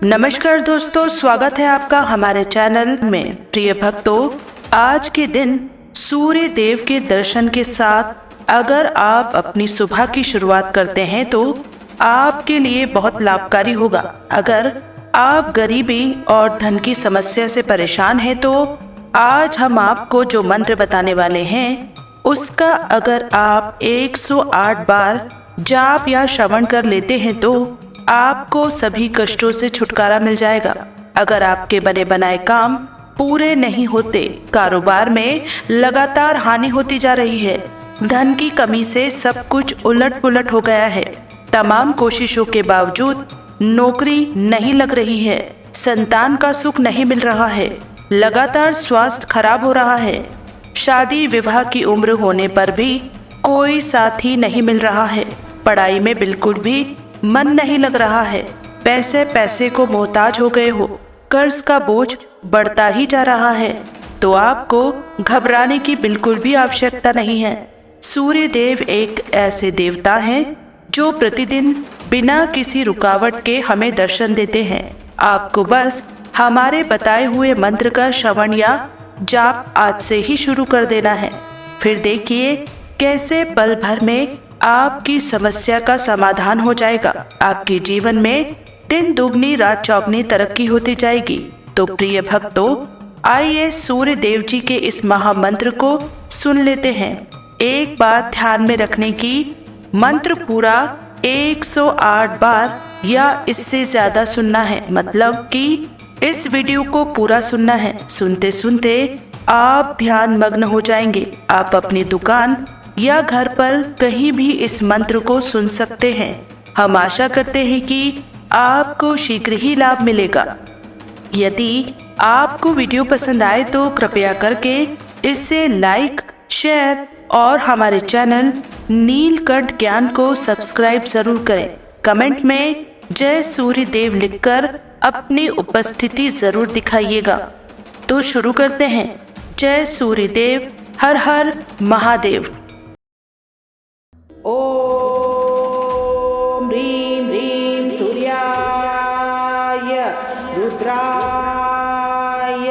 नमस्कार दोस्तों, स्वागत है आपका हमारे चैनल में। प्रिय भक्तों, आज के दिन सूर्य देव के दर्शन के साथ अगर आप अपनी सुबह की शुरुआत करते हैं तो आपके लिए बहुत लाभकारी होगा। अगर आप गरीबी और धन की समस्या से परेशान हैं तो आज हम आपको जो मंत्र बताने वाले हैं उसका अगर आप 108 बार जाप या श्रवण कर लेते हैं तो आपको सभी कष्टों से छुटकारा मिल जाएगा। अगर आपके बने बनाए काम पूरे नहीं होते, कारोबार में लगातार हानि होती जा रही है, धन की कमी से सब कुछ उलट पुलट हो गया है, तमाम कोशिशों के बावजूद नौकरी नहीं लग रही है, संतान का सुख नहीं मिल रहा है, लगातार स्वास्थ्य खराब हो रहा है, शादी विवाह की उम्र होने पर भी कोई साथी नहीं मिल रहा है, पढ़ाई में बिल्कुल भी मन नहीं लग रहा है, पैसे को मोहताज हो गए हो, कर्ज का बोझ बढ़ता ही जा रहा है, तो आपको घबराने की बिल्कुल भी आवश्यकता नहीं है। सूर्य देव एक ऐसे देवता हैं जो प्रतिदिन बिना किसी रुकावट के हमें दर्शन देते हैं। आपको बस हमारे बताए हुए मंत्र का श्रवण या जाप आज से ही शुरू कर देना है। फिर देखिए कैसे पल भर में आपकी समस्या का समाधान हो जाएगा। आपके जीवन में दिन दुगनी रात चौगनी तरक्की होती जाएगी। तो प्रिय भक्तों, आइए सूर्य देव जी के इस महामंत्र को सुन लेते हैं। एक बात ध्यान में रखने की, मंत्र पूरा 108 बार या इससे ज्यादा सुनना है, मतलब कि इस वीडियो को पूरा सुनना है। सुनते सुनते आप ध्यान मग्न हो जाएंगे। आप अपनी दुकान या घर पर कहीं भी इस मंत्र को सुन सकते हैं। हम आशा करते हैं कि आपको शीघ्र ही लाभ मिलेगा। यदि आपको वीडियो पसंद आए तो कृपया करके इसे लाइक, शेयर और हमारे चैनल नीलकंठ ज्ञान को सब्सक्राइब जरूर करें। कमेंट में जय सूर्य देव लिखकर अपनी उपस्थिति जरूर दिखाइएगा। तो शुरू करते हैं। जय सूर्य देव, हर हर महादेव। ओम ह्रीं ह्रीं सूर्याय रुद्राय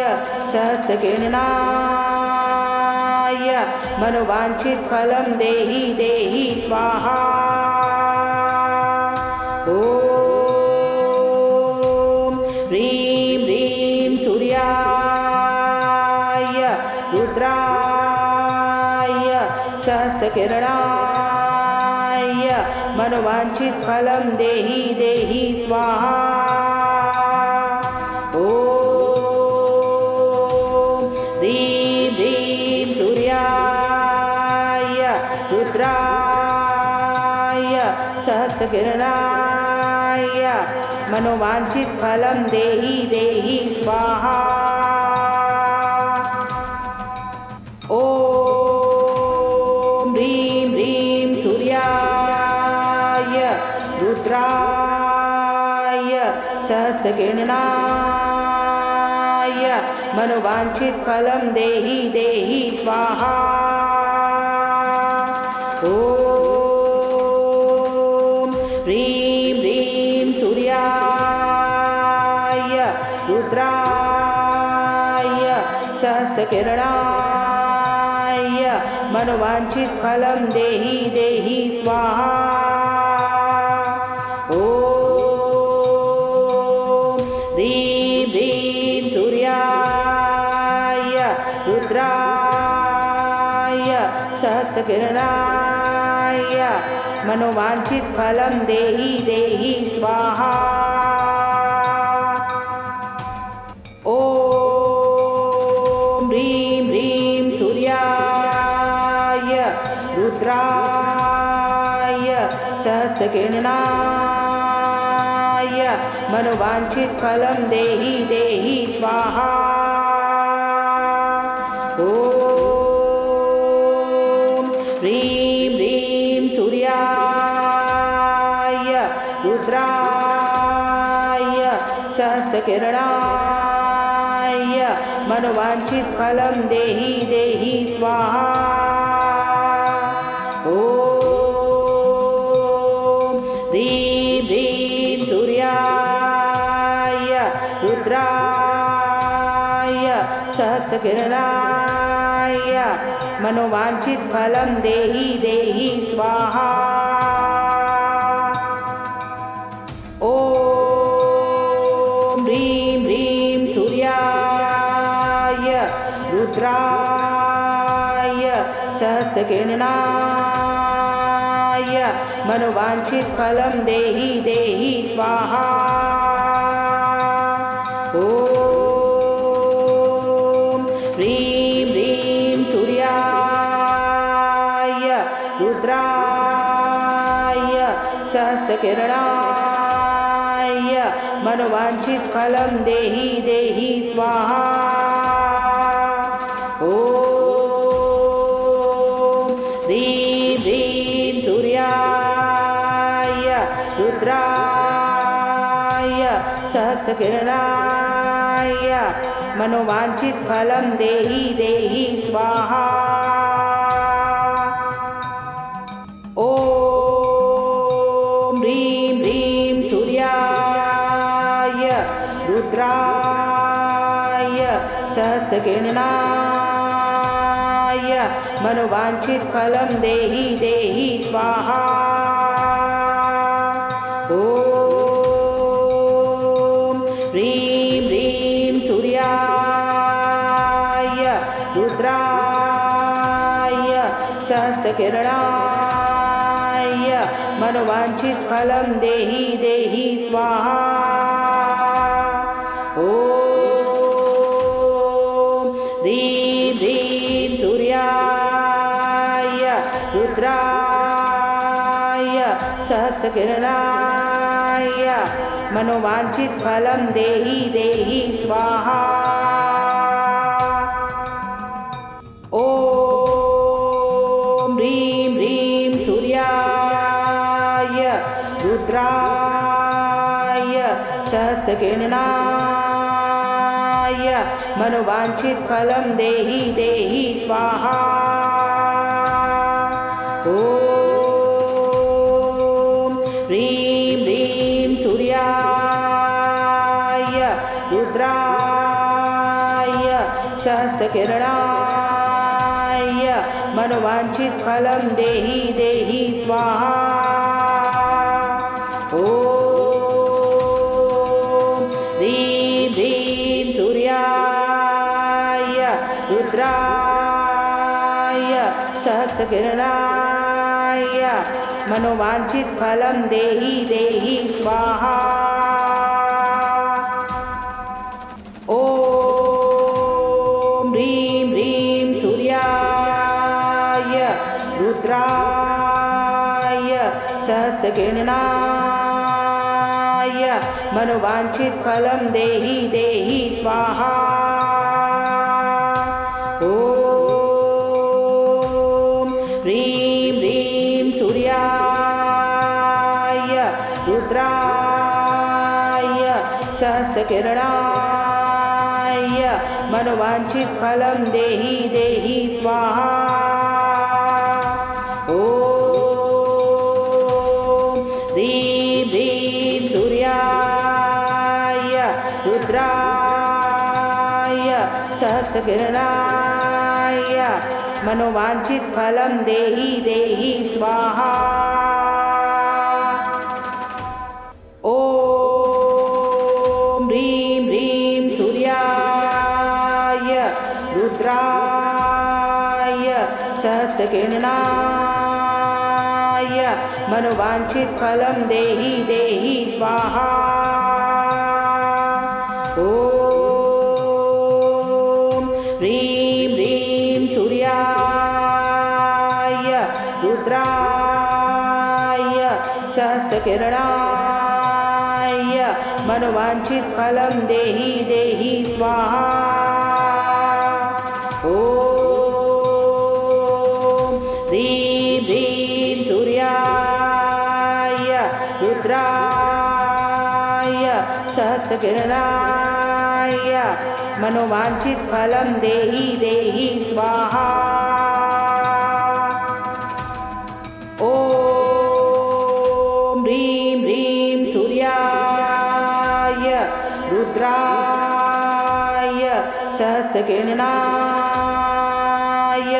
सहस्रकिरणाय मनोवांछित फलं देहि देहि स्वाहा। ओम ह्रीं ह्रीं सूर्याय रुद्राय सहस्रकिरणाय मनोवांछित फलं देहि देहि स्वाहा। ओम ह्रीं ह्रीं सूर्याय रुद्राय सहस्रकिरणाय मनोवांछित फलं देहि देहि स्वाहा। ओम ह्रीं ह्रीं सूर्याय रुद्राय सहस्रकिरणाय मनोवांछित फलं देहि देहि स्वाहा। ओम ह्रीं ह्रीं सूर्याय रुद्राय सहस्रकिरणाय मनोवांछित फलं देहि देहि स्वाहा। ओम ह्रीं ह्रीं सूर्याय रुद्राय सहस्रकिरणाय मनोवांछित फलं देहि देहि स्वाहा। ओम ह्रीं ह्रीं सूर्याय रुद्राय सहस्रकिरणाय मनोवांछित फलं देहि देहि स्वाहा। ओम ह्रीं ह्रीं सूर्याय रुद्राय सहस्रकिरणाय मनोवांछित फलं देहि देहि स्वाहा। ओम ह्रीं ह्रीं सूर्याय सहस्त्रकिरणाय मनोवांछित फलं देहि देहि स्वाहा। ओम ह्रीं ह्रीं सूर्याय रुद्राय सहस्त्रकिरणाय मनोवांछित फलं देहि देहि स्वाहा। ओम ह्रीं ह्रीं सूर्याय रुद्राय सहस्त्रकिरणाय मनोवांछित फलं देहि देहि स्वाहा। ओम ह्रीं ह्रीं सूर्याय रुद्राय सहस्त्रकिरणाय मनोवांछित फलं देहि देहि स्वाहा। ओम ह्रीं ह्रीं सूर्याय रुद्राय सहस्त्रकिरणाय मनोवांछित फलं देहि देहि स्वाहा। ओम ह्रीं ह्रीं सूर्याय रुद्राय सहस्त्रकिरणाय मनोवांछित फलं देहि देहि स्वाहा। ओम ह्रीं ह्रीं सूर्याय रुद्राय सहस्त्रकिरणाय मनोवांछित फलं देहि देहि स्वाहा। ओम ह्रीं ह्रीं सूर्याय रुद्राय सहस्त्रकिरणाय मनोवांछित फलं देहि देहि स्वाहा। ओम ह्रीं ह्रीं सूर्याय रुद्राय सहस्त्रकिरणाय मनोवांछित फलं देहि देहि स्वाहा। ओम ह्रीं ह्रीं सूर्याय रुद्राय सहस्त्रकिरणाय मनोवांछित फलं देहि देहि स्वाहा। ओम ह्रीं ह्रीं सूर्याय रुद्राय सहस्त्रकिरणाय मनोवांछित फलं देहि देहि स्वाहा। ओम ह्रीं ह्रीं सूर्याय रुद्राय सहस्त्रकिरणाय मनोवांछित फलं देहि देहि स्वाहा। ओम ह्रीं ह्रीं सूर्याय रुद्राय सहस्त्रकिरणाय मनोवांछित फलं देहि देहि स्वाहा। ओम ह्रीं ह्रीं सूर्याय रुद्राय सहस्त्रकिरणाय मनोवांछित फलं देहि देहि स्वाहा। ओम ह्रीं ह्रीं सूर्याय रुद्राय सहस्त्रकिरणाय मनोवांछित फलं देहि देहि स्वाहा। ओम ह्रीं ह्रीं सूर्याय रुद्राय सहस्त्रकिरणाय मनोवांछित फलं देहि देहि स्वाहा। ओम ह्रीं ह्रीं सूर्याय रुद्राय सहस्त्रकिरणाय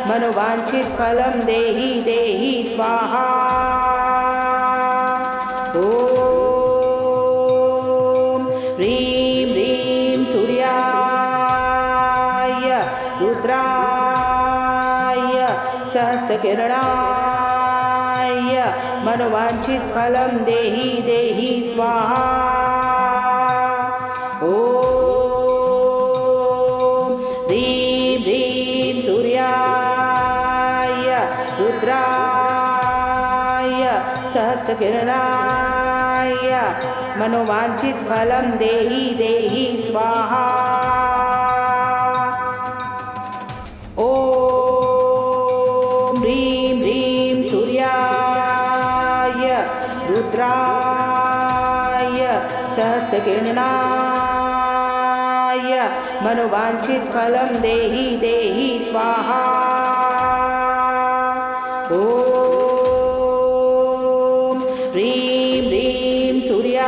मनोवांछित फलम देहि देहि स्वाहा। ओम ह्रीं ह्रीं सूर्याय रुद्राय सहस्त्रकिरणाय मनोवांछित फलम देहि देहि स्वाहा। ओम ह्रीं ह्रीं सूर्याय रुद्राय सहस्त्रकिरणाय मनोवांछित फलम देहि देहि स्वाहा। ओम ह्रीं ह्रीं सूर्याय रुद्राय सहस्त्रकिरणाय मनोवांछित फलम देहि देहि स्वाहा। ओम ह्रीं ह्रीं सूर्याय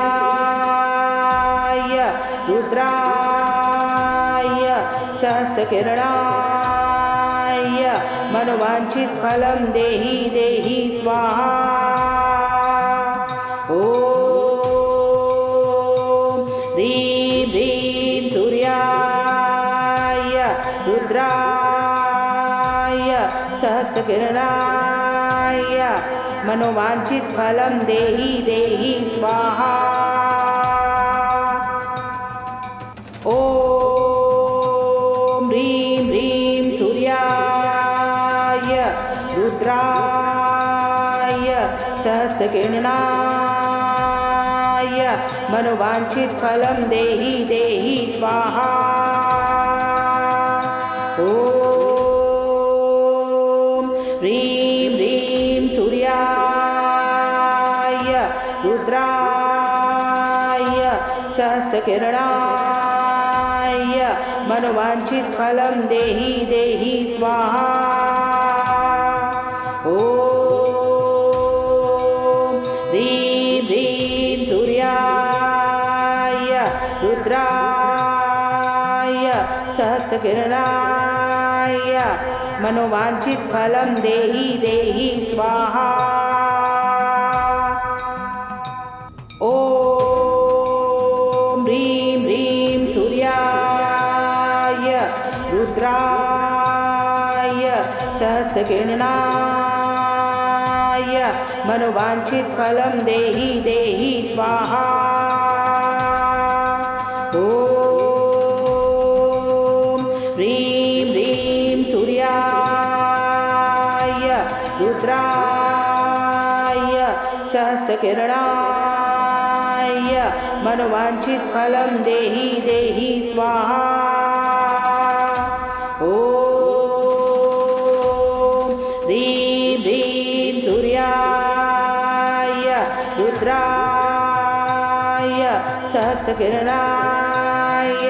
रुद्राय सहस्त्रकिरणाय मनोवांछित फलम देहि देहि स्वाहा। ओम ह्रीं ह्रीं सूर्याय रुद्राय सहस्त्रकिरणाय मनोवांछित फलम देहि देहि स्वाहा। ओम ह्रीं ह्रीं सूर्याय रुद्राय सहस्त्रकिरणाय मनोवांछित फलम देहि देहि स्वाहा। ओम ह्रीं ह्रीं सूर्याय रुद्राय सहस्त्रकिरणाय मनोवांछित फलम देहि देहि स्वाहा। ओम ह्रीं ह्रीं सूर्याय रुद्राय सहस्त्रकिरणाय मनोवांछित फलम देहि देहि स्वाहा। ओम ह्रीं ह्रीं सूर्याय रुद्राय सहस्त्रकिरणाय मनोवांछित फलम देहि देहि स्वाहा। ओम ह्रीं ह्रीं सूर्याय रुद्राय सहस्त्रकिरणाय मनोवांछित फलम देहि देहि स्वाहा। ओम ह्रीं ह्रीं सूर्याय रुद्राय सहस्त्रकिरणाय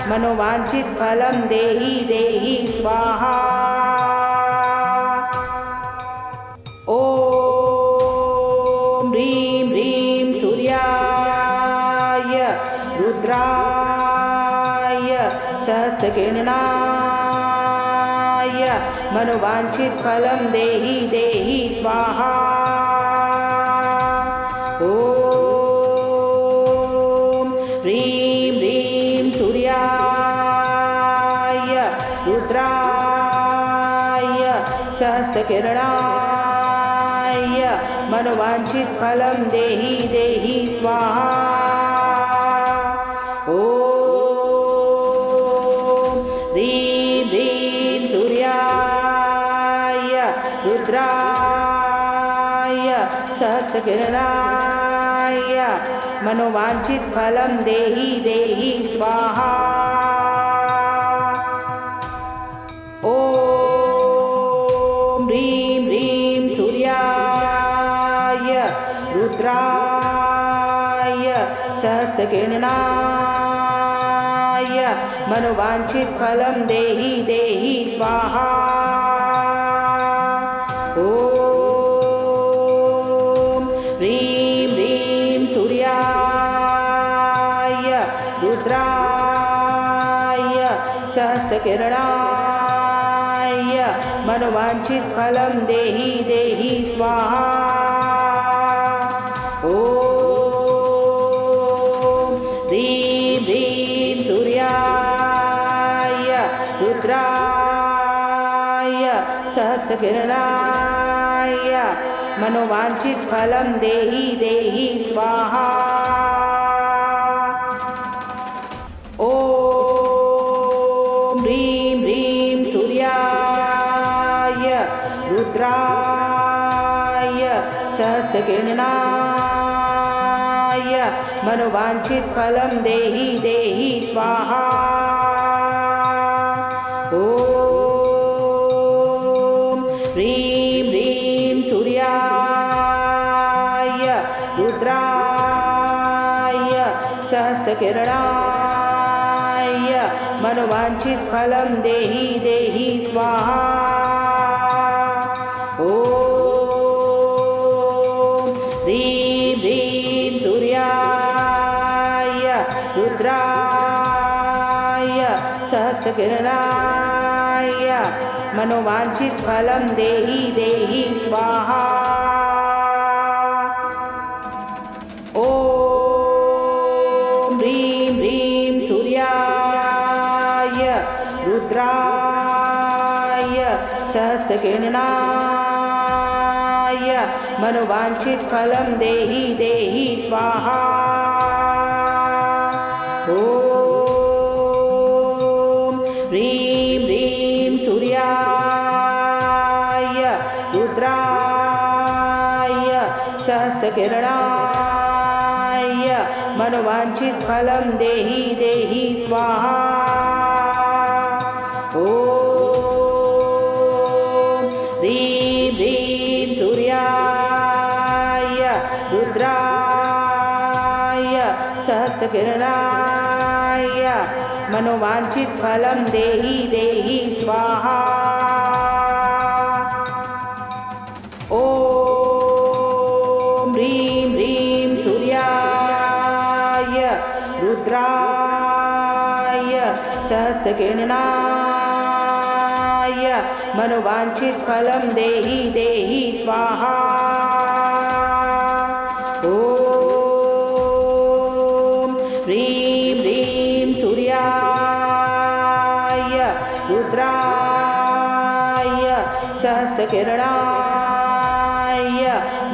मनोवांछित फलम देहि देहि स्वाहा। ओम ह्रीं ह्रीं सूर्याय रुद्राय सहस्त्रकिरणाय मनोवांछित फलम देहि देहि स्वाहा। ओम ह्रीं ह्रीं सूर्याय रुद्राय सहस्त्रकिरणाय मनोवांछित फलम देहि देहि स्वाहा। ओम ह्रीं ह्रीं सूर्याय रुद्राय सहस्त्रकिरणाय मनोवांछित फलम देहि देहि स्वाहा। ओम ह्रीं ह्रीं सूर्याय रुद्राय सहस्त्रकिरणाय मनोवांछित फलम देहि देहि स्वाहा। ओम ह्रीं ह्रीं सूर्याय रुद्राय सहस्त्रकिरणाय मनोवांछित फलं देहि देहि स्वाहा। ओम ह्रीं ह्रीं सूर्याय रुद्राय सहस्त्रकिरणाय मनोवांछित फलं देहि देहि स्वाहा। ओम ह्रीं ह्रीं सूर्याय रुद्राय सहस्त्रकिरणाय मनोवांछित फलं देहि देहि स्वाहा। ओम ह्रीं ह्रीं सूर्याय रुद्राय सहस्त्रकिरणाय मनोवांछित फलं देहि देहि स्वाहा। ओम ह्रीं ह्रीं सूर्याय रुद्राय सहस्त्रकिरणाय मनोवांछित फलं देहि देहि स्वाहा। ओम ह्रीं ह्रीं सूर्याय रुद्राय सहस्त्रकिरणाय मनोवांछित फलं देहि देहि स्वाहा। ओम ह्रीं ह्रीं सूर्याय रुद्राय सहस्त्रकिरणाय मनोवांछित फलं देहि देहि स्वाहा। ओम ह्रीं ह्रीं सूर्याय रुद्राय सहस्त्रकिरणाय मनोवांछित फलं देहि देहि स्वाहा। ओम ह्रीं ह्रीं सूर्याय रुद्राय सहस्त्रकिरणाय मनोवांछित फलं देहि देहि स्वाहा। ओम ह्रीं ह्रीं सूर्याय रुद्राय सहस्त्रकिरणाय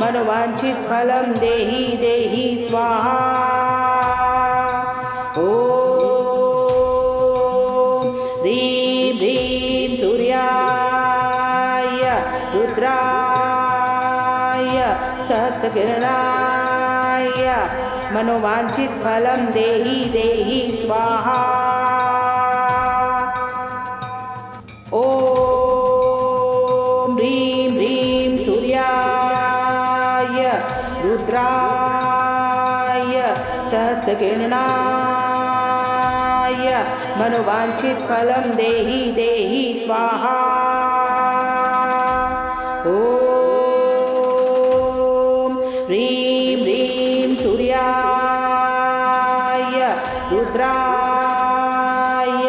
मनोवांछित फलं देहि देहि स्वाहा। ओम ह्रीं ह्रीं सूर्याय रुद्राय सहस्त्रकिरणाय मनोवांछित फलं देहि देहि स्वाहा। ओम ह्रीं ह्रीं सूर्याय रुद्राय सहस्त्रकिरणाय मनोवांछित फलं देहि देहि स्वाहा। ओम ह्रीं ह्रीं सूर्याय रुद्राय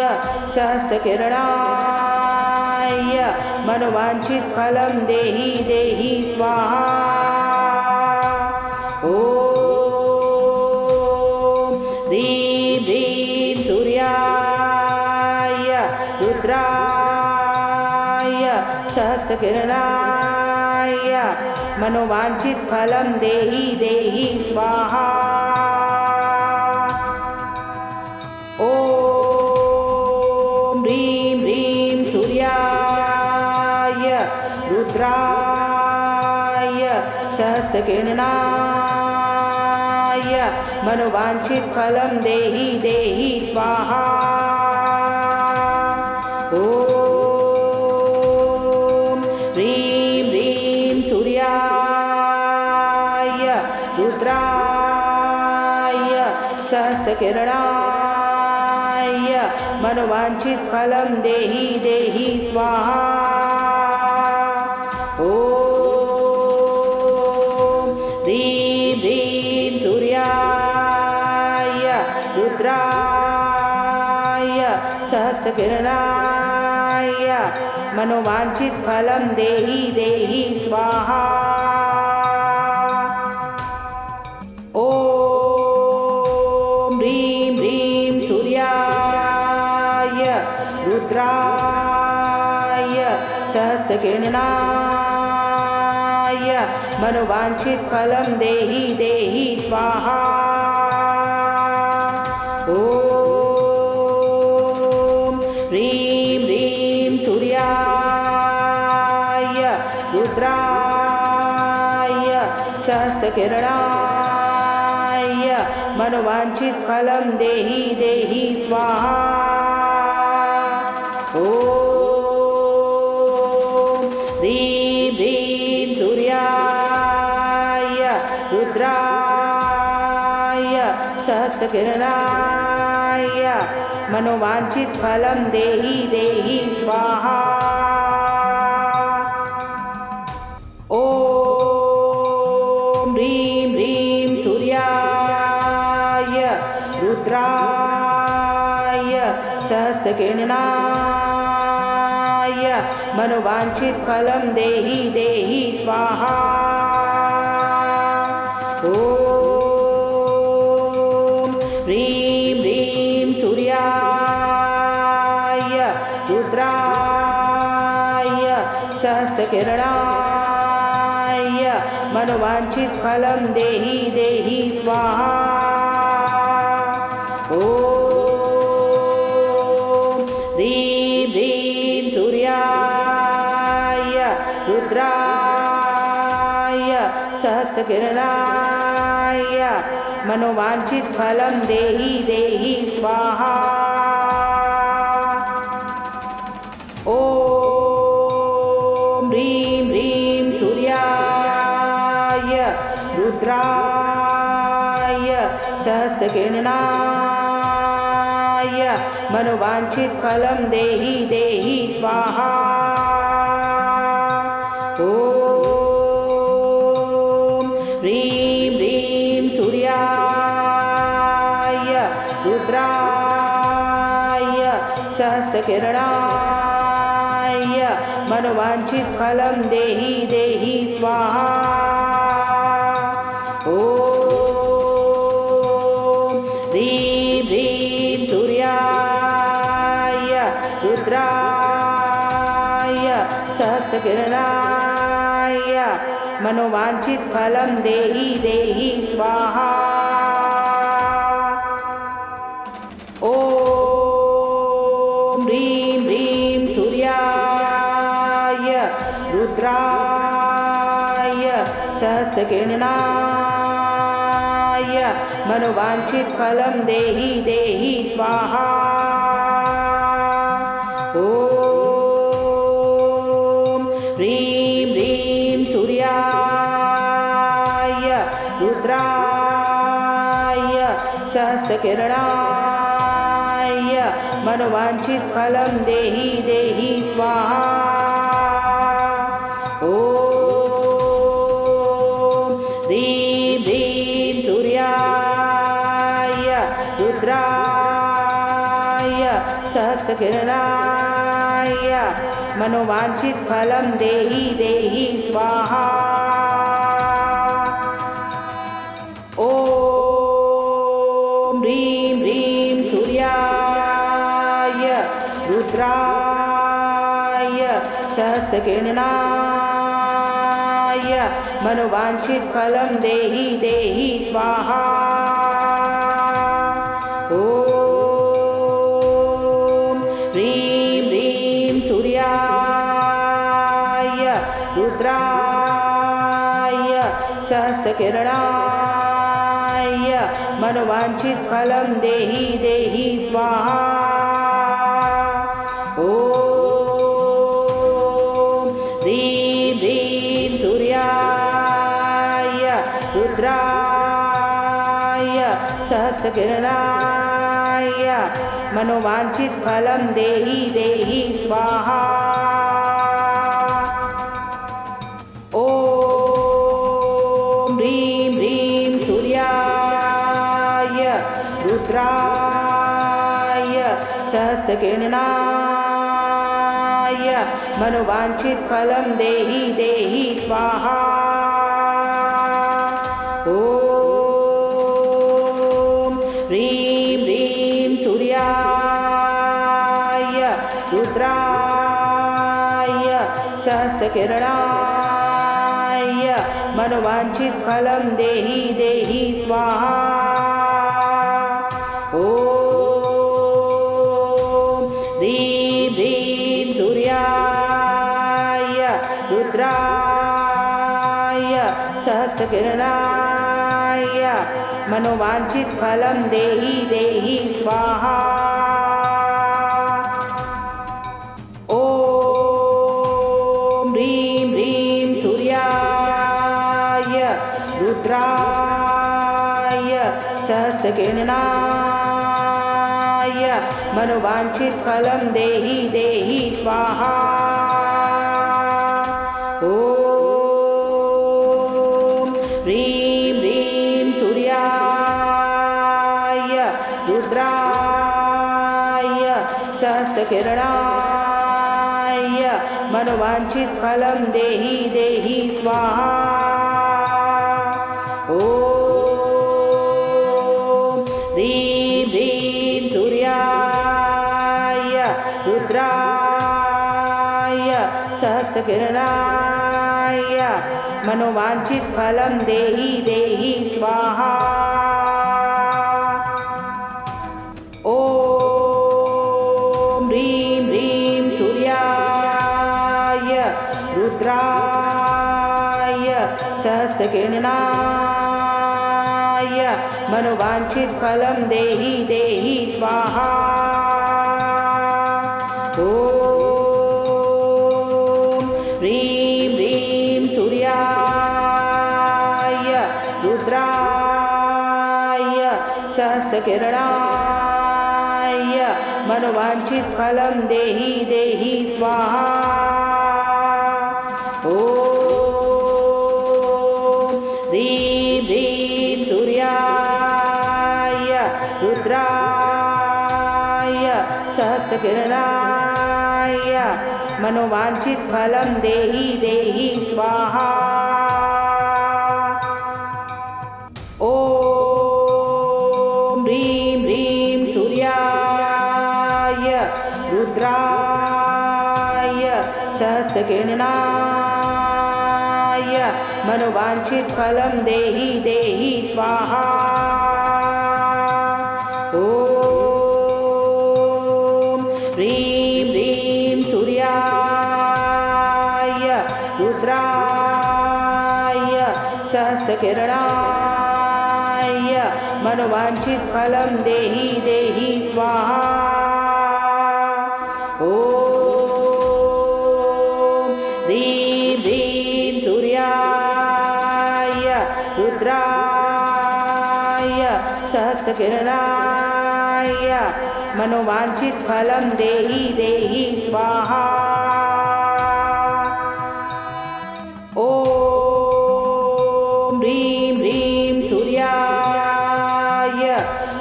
सहस्त्रकिरणाय मनोवांछित फलं देहि देहि स्वाहा। ओम ह्रीं ह्रीं सूर्याय रुद्राय सहस्त्रकिरणाय मनोवांछित फलं देहि देहि स्वाहा। ओम ह्रीं ह्रीं सूर्याय रुद्राय सहस्त्रकिरणाय मनोवांछित फलं देहि देहि स्वाहा। ओम ह्रीं ह्रीं सूर्याय रुद्राय सहस्त्रकिरणाय मनोवांछित फलं देहि देहि स्वाहा। ओम ह्रीं ह्रीं सूर्याय रुद्राय सहस्त्रकिरणाय मनोवांछित फलं देहि देहि स्वाहा। ॐ ह्रीं ह्रीं सूर्याय रुद्राय सहस्रकिरणाय मनोवांछित फलं देहि देहि स्वाहा। ॐ ह्रीं ह्रीं सूर्याय रुद्राय सहस्रकिरणाय मनोवांछित फलं देहि देहि स्वाहा। ॐ ह्रीं ह्रीं सूर्याय रुद्राय सहस्रकिरणाय मनोवांछित फलं देहि देहि स्वाहा। ॐ ह्रीं ह्रीं सूर्याय रुद्राय सहस्रकिरणाय मनोवांछित फलं देहि देहि स्वाहा। ॐ ह्रीं ह्रीं सूर्याय रुद्राय सहस्रकिरणाय मनोवांछित फलं देहि देहि स्वाहा। ॐ ह्रीं ह्रीं सूर्याय रुद्राय सहस्रकिरणाय मनोवांछित फलं देहि देहि स्वाहा। ॐ ह्रीं ह्रीं सूर्याय रुद्राय सहस्रकिरणाय मनोवांछित फलं देहि देहि स्वाहा। ॐ ह्रीं ह्रीं सूर्याय रुद्राय सहस्रकिरणाय मनोवांछित फलं देहि देहि स्वाहा। ॐ ह्रीं ह्रीं सूर्याय रुद्राय सहस्रकिरणाय मनोवांछित फलं देहि देहि स्वाहा। ॐ ह्रीं ह्रीं सूर्याय रुद्राय सहस्रकिरणाय मनोवांछित फलं देहि देहि स्वाहा। ॐ ह्रीं ह्रीं सूर्याय रुद्राय सहस्रकिरणाय मनोवांछित फलं देहि देहि स्वाहा। ॐ ह्रीं ह्रीं सूर्याय रुद्राय सहस्रकिरणाय मनोवांछित फलं देहि देहि स्वाहा। ॐ ह्रीं ह्रीं सूर्याय रुद्राय सहस्रकिरणाय मनोवांछित फलं देहि देहि स्वाहा। ॐ ह्रीं ह्रीं सूर्याय रुद्राय सहस्रकिरणाय मनोवांछित फलं देहि देहि स्वाहा। ॐ ह्रीं ह्रीं सूर्याय रुद्राय सहस्रकिरणाय मनोवांछित फलं देहि देहि स्वाहा। ॐ ह्रीं ह्रीं सूर्याय रुद्राय सहस्रकिरणाय मनोवांछित फलम देहि देहि स्वाहा। ओम ह्रीं ह्रीं सूर्याय रुद्राय सहस्रकिरणाय मनोवांछित फलम देहि देहि स्वाहा। ओम ह्रीं ह्रीं सूर्याय रुद्राय सहस्रकिरणाय मनोवांछित फलम देहि देहि स्वाहा। ओम ह्रीं ह्रीं सूर्याय रुद्राय सहस्रकिरणाय मनोवांछित फलम देहि देहि स्वाहा। ओम ह्रीं ह्रीं सूर्याय रुद्राय सहस्रकिरणाय मनोवांछित फलम देहि देहि स्वाहा। ओम ह्रीं ह्रीं सूर्याय रुद्राय सहस्रकिरणाय मनोवांछित फलम देहि देहि स्वाहा। ओम ह्रीं ह्रीं सूर्याय रुद्राय सहस्रकिरणाय मनोवांछित फलम देहि देहि स्वाहा। ओम ह्रीं ह्रीं सूर्याय रुद्राय सहस्रकिरणाय मनोवांछित फलम देहि देहि स्वाहा। ओम ह्रीं ह्रीं सूर्याय रुद्राय सहस्रकिरणाय मनोवांछित फलम देहि देहि स्वाहा। ओम ह्रीं ह्रीं सूर्याय रुद्राय सहस्रकिरणाय मनोवांछित फलम देहि देहि स्वाहा। ओम ह्रीं ह्रीं सूर्याय रुद्राय सहस्रकिरणाय मनोवांछित फलम देहि देहि स्वाहा। ओम ह्रीं ह्रीं सूर्याय रुद्राय सहस्रकिरणाय मनोवांछित फलम देहि देहि स्वाहा। ओम ह्रीं ह्रीं सूर्याय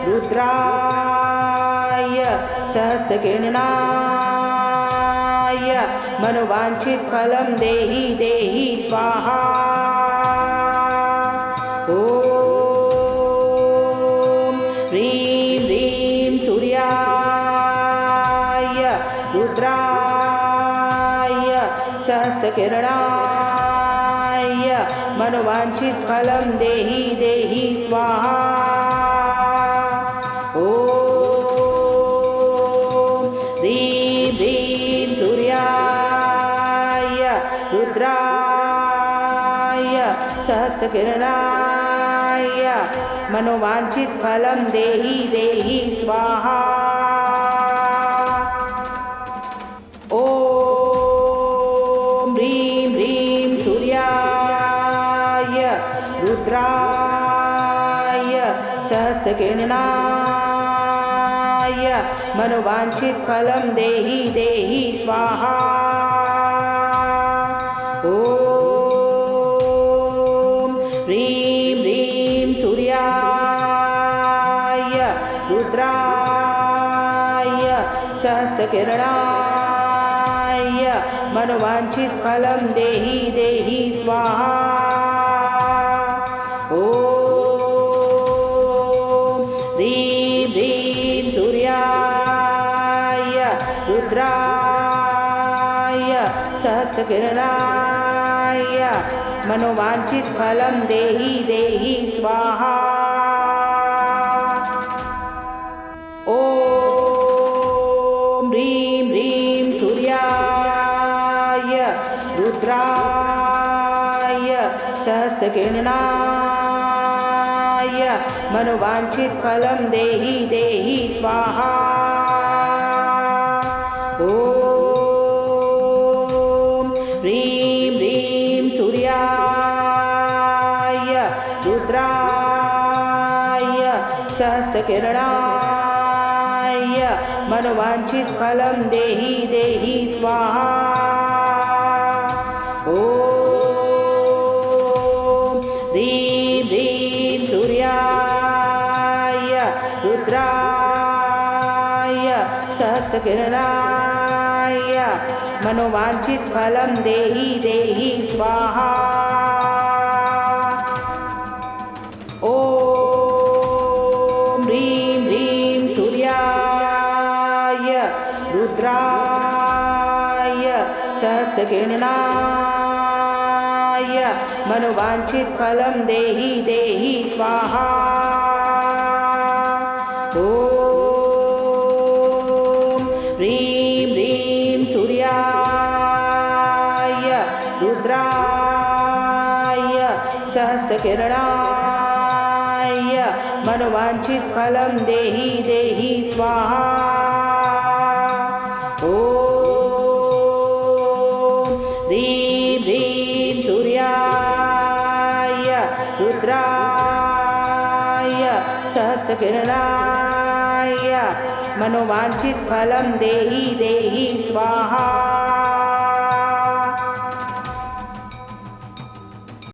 रुद्राय सहस्रकिरणाय मनोवांछित फलम देहि देहि स्वाहा। ओम ह्रीं ह्रीं सूर्याय रुद्राय सहस्रकिरणाय मनोवांछित फलम देहि देहि स्वाहा। ओम ह्रीं ह्रीं सूर्याय रुद्राय सहस्रकिरणाय मनोवांछित फलम देहि देहि स्वाहा। ओम ह्रीं ह्रीं सूर्याय रुद्राय सहस्रकिरणाय मनोवांछित फलम देहि देहि स्वाहा। ओम ह्रीं ह्रीं सूर्याय रुद्राय सहस्रकिरणाय मनोवांछित फलम देहि देहि स्वाहा। ओम ह्रीं ह्रीं सूर्याय रुद्राय सहस्त्रकिरणाय मनोवांछित फलम देहि देहि स्वाहा। ओम ह्रीं ह्रीं सूर्याय रुद्राय सहस्त्रकिरणाय मनोवांछित फलम देहि देहि स्वाहा। ओम ह्रीं ह्रीं सूर्याय रुद्राय सहस्त्रकिरणाय मनोवांछित फलम देहि देहि स्वाहा। ओम ह्रीं ह्रीं सूर्याय रुद्राय सहस्त्रकिरणाय मनोवांछित फलम देहि देहि स्वाहा। ओम ह्रीं ह्रीं सूर्याय रुद्राय सहस्त्रकिरणाय मनोवांछित फलम देहि देहि स्वाहा। ओम ह्रीं ह्रीं सूर्याय रुद्राय सहस्त्रकिरणाय मनोवांछित फलम देहि देहि स्वाहा। ओम ह्रीं ह्रीं सूर्याय रुद्राय सहस्त्रकिरणाय मनोवांछित फलम देहि देहि स्वाहा। ओम ह्रीं ह्रीं सूर्याय रुद्राय सहस्त्रकिरणाय मनोवांछित फलम देहि देहि स्वाहा। ओम ह्रीं ह्रीं सूर्याय रुद्राय सहस्त्रकिरणाय मनोवांछित फलम देहि देहि स्वाहा। ओम ह्रीं ह्रीं सूर्याय रुद्राय सहस्त्रकिरणाय मनोवांछित फलम देहि देहि स्वाहा।